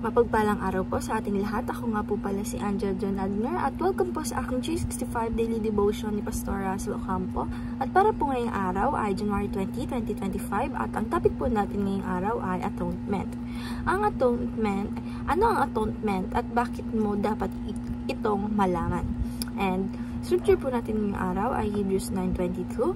Mapagpalang araw po sa ating lahat. Ako nga po pala si Angel John Adner at welcome po sa aking 365 Daily Devotion ni Pastor Russell Ocampo. At para po ngayong araw ay January 20, 2025 at ang topic po natin ngayong araw ay atonement. Ano ang atonement at bakit mo dapat itong malaman? And scripture po natin ngayong araw ay Hebrews 9:22.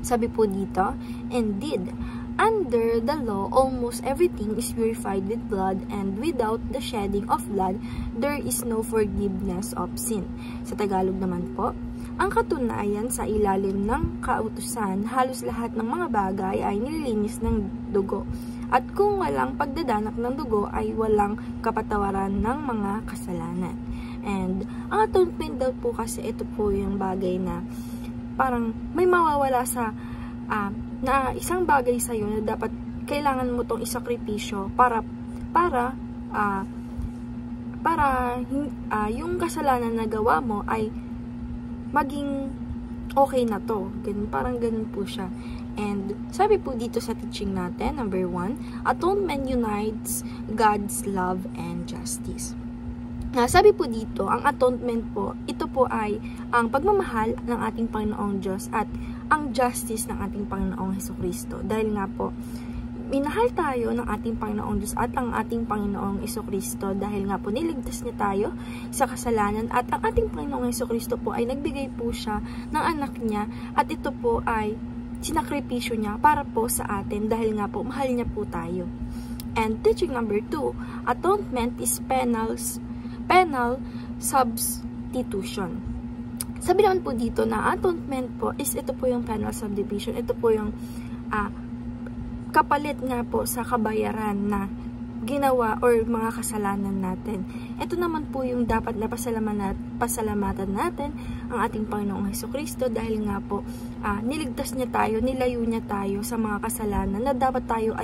Sabi po dito, "Indeed, under the law, almost everything is purified with blood, and without the shedding of blood, there is no forgiveness of sin." Sa Tagalog naman po, ang katunayan sa ilalim ng kautusan, halos lahat ng mga bagay ay nililinis ng dugo. At kung walang pagdadanak ng dugo, ay walang kapatawaran ng mga kasalanan. And ang atonement daw po kasi ito po yung bagay na parang may mawawala sa na isang bagay sa iyo na dapat kailangan mo tong isakripisyo para yung kasalanan na gawa mo ay maging okay na to. Ganun, parang ganun po siya. And sabi po dito sa teaching natin, number 1, atonement unites God's love and justice. Sabi po dito, ang atonement po, ito po ay ang pagmamahal ng ating Panginoong Diyos at ang justice ng ating Panginoong Hesukristo. Dahil nga po, minahal tayo ng ating Panginoong Diyos at ang ating Panginoong Hesukristo dahil nga po niligtas niya tayo sa kasalanan at ang ating Panginoong Hesukristo po ay nagbigay po siya ng anak niya at ito po ay sinakripisyo niya para po sa atin dahil nga po mahal niya po tayo. And teaching number 2, atonement is penal substitution. Sabi naman po dito na atonement po is ito po yung penal substitution. Ito po yung kapalit nga po sa kabayaran na ginawa or mga kasalanan natin. Ito naman po yung dapat na pasalamatan natin ang ating Panginoong Hesukristo dahil nga po niligtas niya tayo, nilayo niya tayo sa mga kasalanan na dapat tayo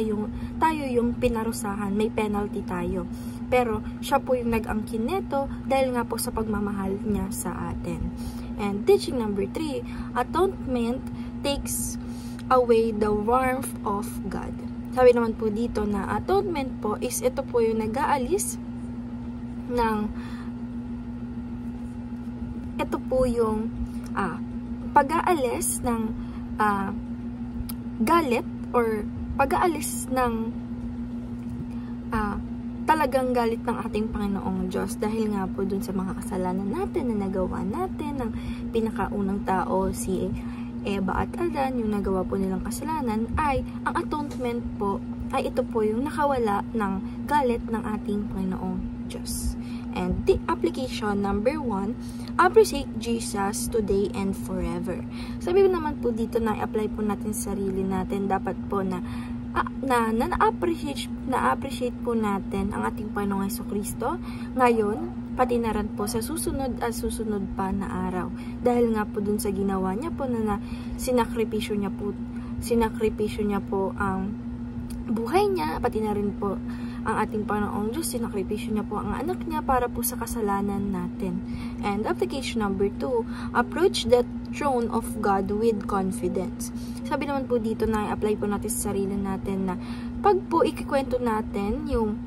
yung pinarusahan, may penalty tayo. Pero siya po yung nag-angkin nito dahil nga po sa pagmamahal niya sa atin. And teaching number 3, atonement takes away the warmth of God. Sabi naman po dito na atonement po is ito po yung nag-aalis ng ito po yung pag-aalis ng galit or pag-aalis ng talagang galit ng ating Panginoong Diyos dahil nga po dun sa mga kasalanan natin na nagawa natin ng pinakaunang tao, si Eva at Adan, yung nagawa po nilang kasalanan, ay ang atonement po ay ito po yung nakawala ng galit ng ating Panginoong Diyos. And the application number 1, appreciate Jesus today and forever. Sabi ko naman po dito na i-apply po natin sa sarili natin, dapat po na na-appreciate po natin ang ating Panginoong Hesukristo ngayon, pati na rin po sa susunod at susunod pa na araw. Dahil nga po dun sa ginawa niya po na sinakripisyo niya po ang buhay niya, pati na rin po ang ating Panginoong Diyos, sinakripisyo niya po ang anak niya para po sa kasalanan natin. And application number 2, approach the throne of God with confidence. Sabi naman po dito na i-apply po natin sa sarili natin na pag po ikikwento natin yung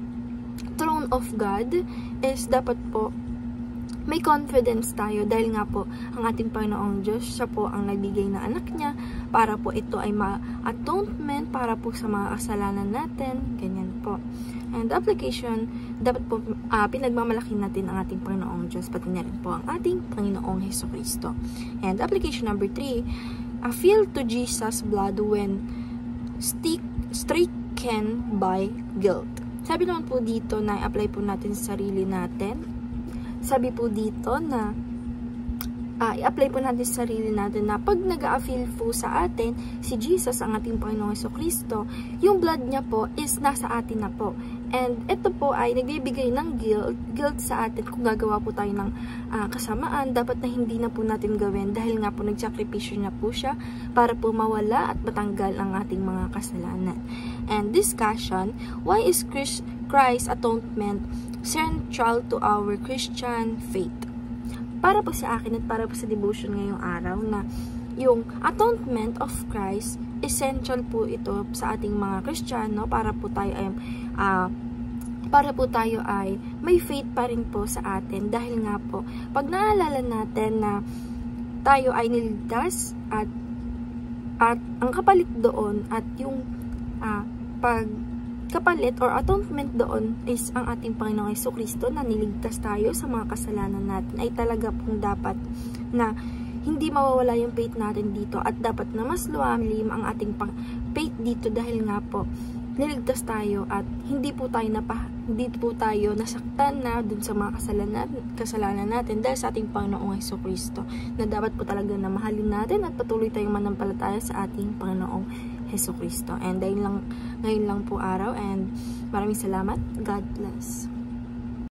throne of God is dapat po may confidence tayo dahil nga po ang ating Panginoong Diyos, siya po ang nagbigay ng anak niya para po ito ay ma-atonement para po sa mga kasalanan natin, ganyan po. And application, dapat po pinagmamalaki natin ang ating Panginoong Diyos, pati na rin po ang ating Panginoong Hesukristo. And application number 3, feel to Jesus' blood when stricken by guilt. Sabi naman po dito na i-apply po natin sa sarili natin. Sabi po dito na i-apply po natin sa sarili natin na pag nag-a-feel po sa atin si Jesus, ang ating Panginoong Hesukristo, yung blood niya po is nasa atin na po. And ito po ay nagbibigay ng guilt sa atin kung gagawa po tayo ng kasamaan, dapat na hindi na po natin gawin dahil nga po nagsakripisyo niya po siya para po mawala at matanggal ang ating mga kasalanan. And discussion, why is Christ's atonement central to our Christian faith? Para po sa akin at para po sa devotion ngayong araw na yung atonement of Christ, essential po ito sa ating mga Kristiyano para po tayo ay para po tayo ay may faith pa rin po sa atin. Dahil nga po, pag naalala natin na tayo ay niligtas at ang kapalit doon at yung pagkapalit or atonement doon is ang ating Panginoong Jesucristo na niligtas tayo sa mga kasalanan natin, ay talaga pong dapat na hindi mawawala yung faith natin dito at dapat na mas lumalim ang ating faith dito dahil nga po niligtas tayo at hindi po tayo nasaktan na dun sa mga kasalanan natin dahil sa ating Panginoong Jesucristo, na dapat po talaga na mahalin natin at patuloy tayong manampalataya sa ating Panginoong Jesucristo. And ngayon lang po araw, and maraming salamat. God bless.